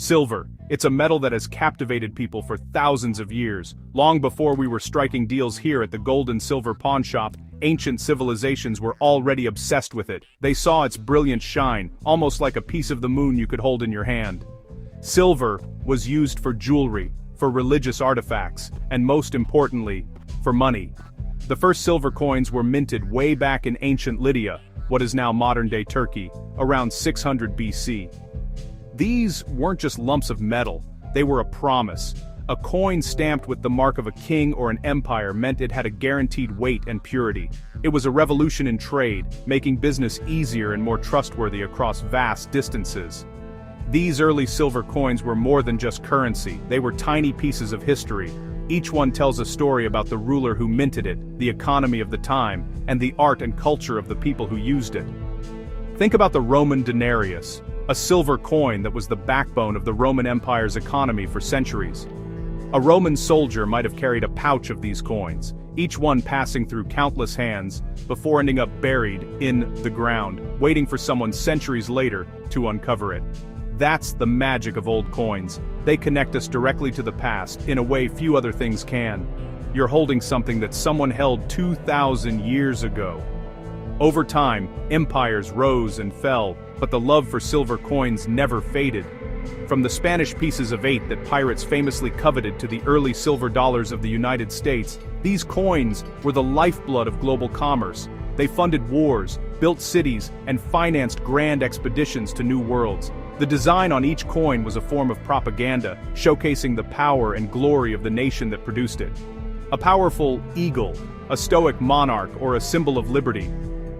Silver. It's a metal that has captivated people for thousands of years. Long before we were striking deals here at the gold and silver pawn shop, ancient civilizations were already obsessed with it. They saw its brilliant shine, almost like a piece of the moon you could hold in your hand. Silver was used for jewelry, for religious artifacts, and most importantly, for money. The first silver coins were minted way back in ancient Lydia, what is now modern-day Turkey, around 600 BC. These weren't just lumps of metal, they were a promise. A coin stamped with the mark of a king or an empire meant it had a guaranteed weight and purity. It was a revolution in trade, making business easier and more trustworthy across vast distances. These early silver coins were more than just currency, they were tiny pieces of history. Each one tells a story about the ruler who minted it, the economy of the time, and the art and culture of the people who used it. Think about the Roman denarius, a silver coin that was the backbone of the Roman Empire's economy for centuries. A Roman soldier might have carried a pouch of these coins, each one passing through countless hands, before ending up buried in the ground, waiting for someone centuries later to uncover it. That's the magic of old coins. They connect us directly to the past in a way few other things can. You're holding something that someone held 2,000 years ago. Over time, empires rose and fell, but the love for silver coins never faded. From the Spanish pieces of 8 that pirates famously coveted to the early silver dollars of the United States, these coins were the lifeblood of global commerce. They funded wars, built cities, and financed grand expeditions to new worlds. The design on each coin was a form of propaganda, showcasing the power and glory of the nation that produced it. A powerful eagle, a stoic monarch, or a symbol of liberty.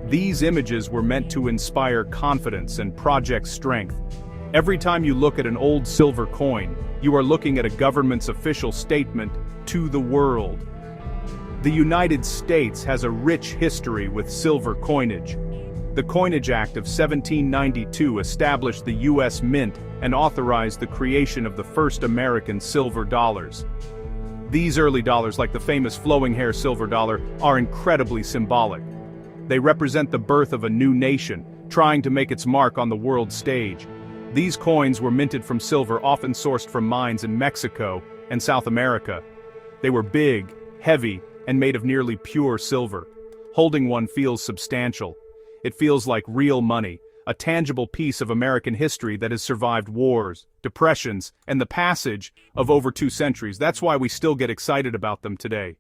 These images were meant to inspire confidence and project strength. Every time you look at an old silver coin, you are looking at a government's official statement to the world. The United States has a rich history with silver coinage. The Coinage Act of 1792 established the U.S. Mint and authorized the creation of the first American silver dollars. These early dollars, like the famous flowing hair silver dollar, are incredibly symbolic. They represent the birth of a new nation, trying to make its mark on the world stage. These coins were minted from silver often sourced from mines in Mexico and South America. They were big, heavy, and made of nearly pure silver. Holding one feels substantial. It feels like real money, a tangible piece of American history that has survived wars, depressions, and the passage of over 2 centuries. That's why we still get excited about them today.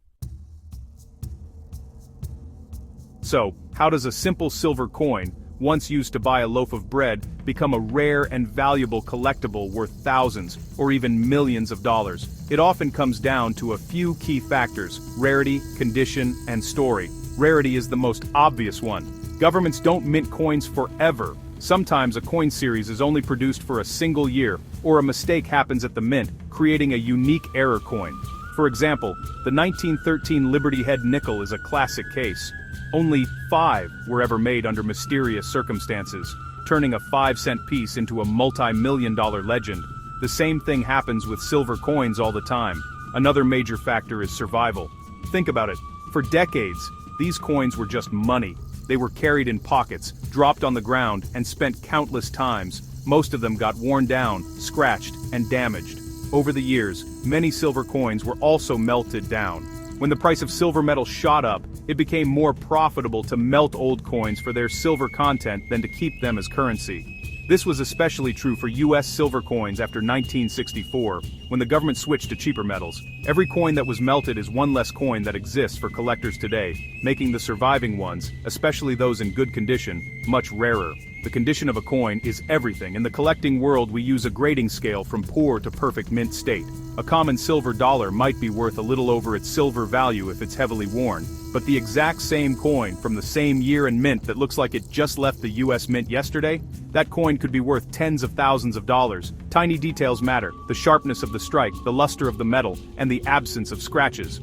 So, how does a simple silver coin, once used to buy a loaf of bread, become a rare and valuable collectible worth thousands, or even millions of dollars? It often comes down to a few key factors: rarity, condition, and story. Rarity is the most obvious one. Governments don't mint coins forever. Sometimes a coin series is only produced for a single year, or a mistake happens at the mint, creating a unique error coin. For example, the 1913 Liberty Head nickel is a classic case. Only 5 were ever made under mysterious circumstances, turning a 5-cent piece into a multi-million-dollar legend. The same thing happens with silver coins all the time. Another major factor is survival. Think about it. For decades, these coins were just money. They were carried in pockets, dropped on the ground, and spent countless times. Most of them got worn down, scratched, and damaged. Over the years, many silver coins were also melted down. When the price of silver metal shot up, it became more profitable to melt old coins for their silver content than to keep them as currency. This was especially true for U.S. silver coins after 1964, when the government switched to cheaper metals. Every coin that was melted is one less coin that exists for collectors today, making the surviving ones, especially those in good condition, much rarer. The condition of a coin is everything. In the collecting world, we use a grading scale from poor to perfect mint state. A common silver dollar might be worth a little over its silver value if it's heavily worn, but the exact same coin from the same year and mint that looks like it just left the US Mint yesterday, that coin could be worth tens of thousands of dollars. Tiny details matter: the sharpness of the strike, the luster of the metal, and the absence of scratches.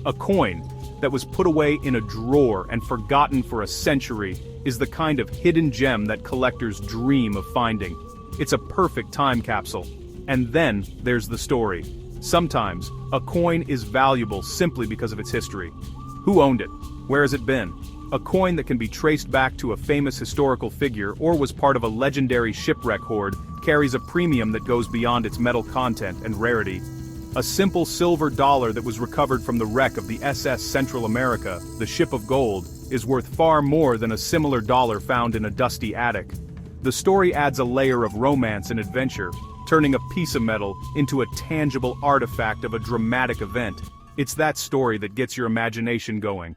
A coin that was put away in a drawer and forgotten for a century is the kind of hidden gem that collectors dream of finding. It's a perfect time capsule. And then there's the story. Sometimes, a coin is valuable simply because of its history. Who owned it? Where has it been? A coin that can be traced back to a famous historical figure or was part of a legendary shipwreck hoard carries a premium that goes beyond its metal content and rarity. A simple silver dollar that was recovered from the wreck of the SS Central America, the Ship of Gold, is worth far more than a similar dollar found in a dusty attic. The story adds a layer of romance and adventure, turning a piece of metal into a tangible artifact of a dramatic event. It's that story that gets your imagination going.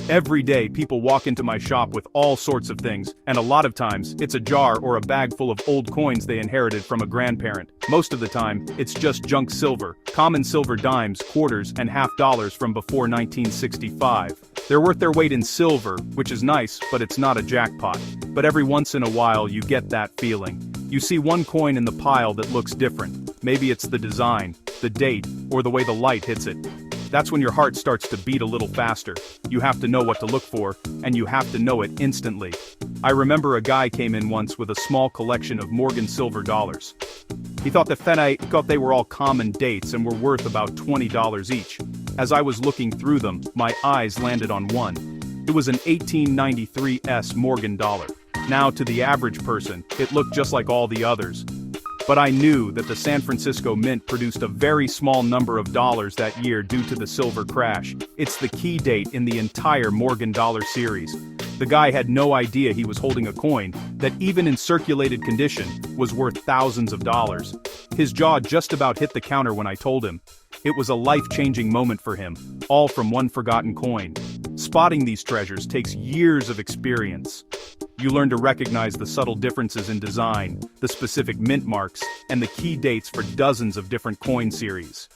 Every day people walk into my shop with all sorts of things, and a lot of times, it's a jar or a bag full of old coins they inherited from a grandparent. Most of the time, it's just junk silver, common silver dimes, quarters, and half dollars from before 1965. They're worth their weight in silver, which is nice, but it's not a jackpot. But every once in a while you get that feeling. You see one coin in the pile that looks different. Maybe it's the design, the date, or the way the light hits it. That's when your heart starts to beat a little faster. You have to know what to look for, and you have to know it instantly. I remember a guy came in once with a small collection of Morgan silver dollars. He thought they were all common dates and were worth about $20 each. As I was looking through them, my eyes landed on one. It was an 1893 Morgan dollar. Now to the average person, it looked just like all the others. But I knew that the San Francisco Mint produced a very small number of dollars that year due to the silver crash. It's the key date in the entire Morgan dollar series. The guy had no idea he was holding a coin that, even in circulated condition, was worth thousands of dollars. His jaw just about hit the counter when I told him. It was a life-changing moment for him, all from one forgotten coin. Spotting these treasures takes years of experience. You learn to recognize the subtle differences in design, the specific mint marks, and the key dates for dozens of different coin series.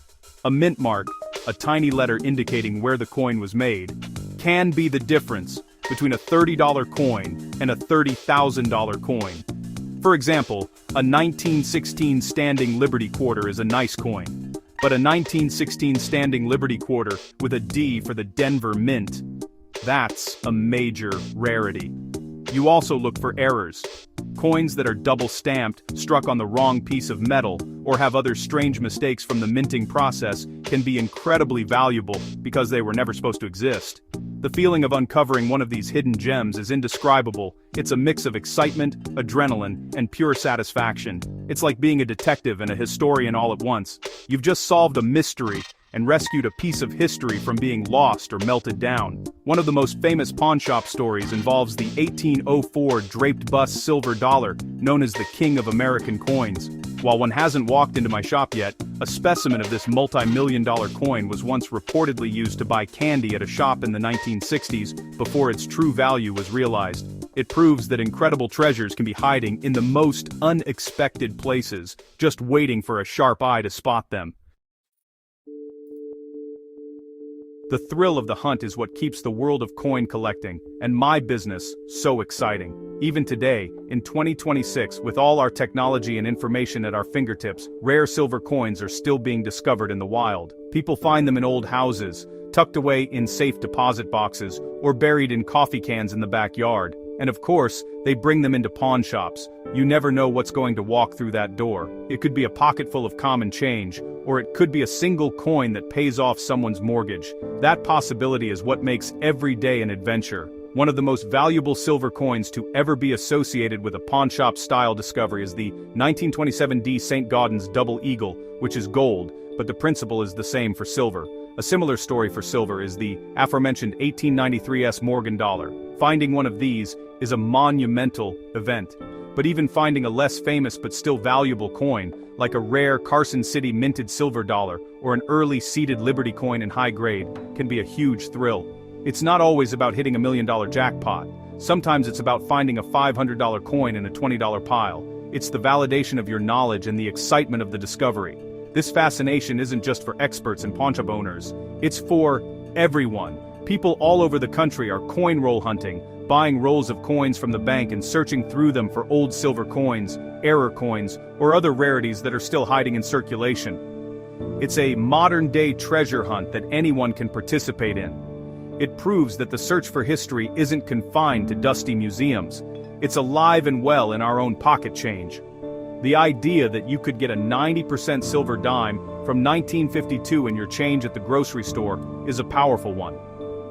A mint mark, a tiny letter indicating where the coin was made, can be the difference between a $30 coin and a $30,000 coin. For example, a 1916 Standing Liberty Quarter is a nice coin, but a 1916 Standing Liberty Quarter with a D for the Denver Mint, that's a major rarity. You also look for errors. Coins that are double-stamped, struck on the wrong piece of metal, or have other strange mistakes from the minting process can be incredibly valuable because they were never supposed to exist. The feeling of uncovering one of these hidden gems is indescribable. It's a mix of excitement, adrenaline, and pure satisfaction. It's like being a detective and a historian all at once. You've just solved a mystery and rescued a piece of history from being lost or melted down. One of the most famous pawnshop stories involves the 1804 draped bust silver dollar, known as the King of American Coins. While one hasn't walked into my shop yet, a specimen of this multi-million-dollar coin was once reportedly used to buy candy at a shop in the 1960s before its true value was realized. It proves that incredible treasures can be hiding in the most unexpected places, just waiting for a sharp eye to spot them. The thrill of the hunt is what keeps the world of coin collecting, and my business, so exciting. Even today, in 2026, with all our technology and information at our fingertips, rare silver coins are still being discovered in the wild. People find them in old houses, tucked away in safe deposit boxes, or buried in coffee cans in the backyard. And of course, they bring them into pawn shops. You never know what's going to walk through that door. It could be a pocket full of common change, or it could be a single coin that pays off someone's mortgage. That possibility is what makes every day an adventure. One of the most valuable silver coins to ever be associated with a pawnshop-style discovery is the 1927 D. St. Gaudens Double Eagle, which is gold, but the principle is the same for silver. A similar story for silver is the aforementioned 1893 S. Morgan dollar. Finding one of these is a monumental event. But even finding a less famous but still valuable coin, like a rare Carson City minted silver dollar or an early seeded Liberty coin in high grade, can be a huge thrill. It's not always about hitting $1 million jackpot. Sometimes it's about finding a $500 coin in a $20 pile. It's the validation of your knowledge and the excitement of the discovery. This fascination isn't just for experts and pawnshop owners. It's for everyone. People all over the country are coin roll hunting, buying rolls of coins from the bank and searching through them for old silver coins, error coins, or other rarities that are still hiding in circulation. It's a modern-day treasure hunt that anyone can participate in. It proves that the search for history isn't confined to dusty museums. It's alive and well in our own pocket change. The idea that you could get a 90% silver dime from 1952 in your change at the grocery store is a powerful one.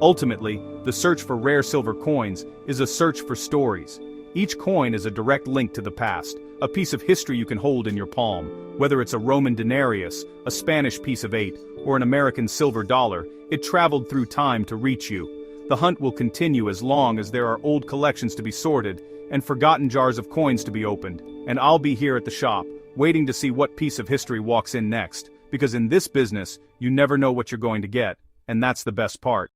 Ultimately, the search for rare silver coins is a search for stories. Each coin is a direct link to the past, a piece of history you can hold in your palm. Whether it's a Roman denarius, a Spanish piece of 8, or an American silver dollar, it traveled through time to reach you. The hunt will continue as long as there are old collections to be sorted, and forgotten jars of coins to be opened. And I'll be here at the shop, waiting to see what piece of history walks in next, because in this business, you never know what you're going to get, and that's the best part.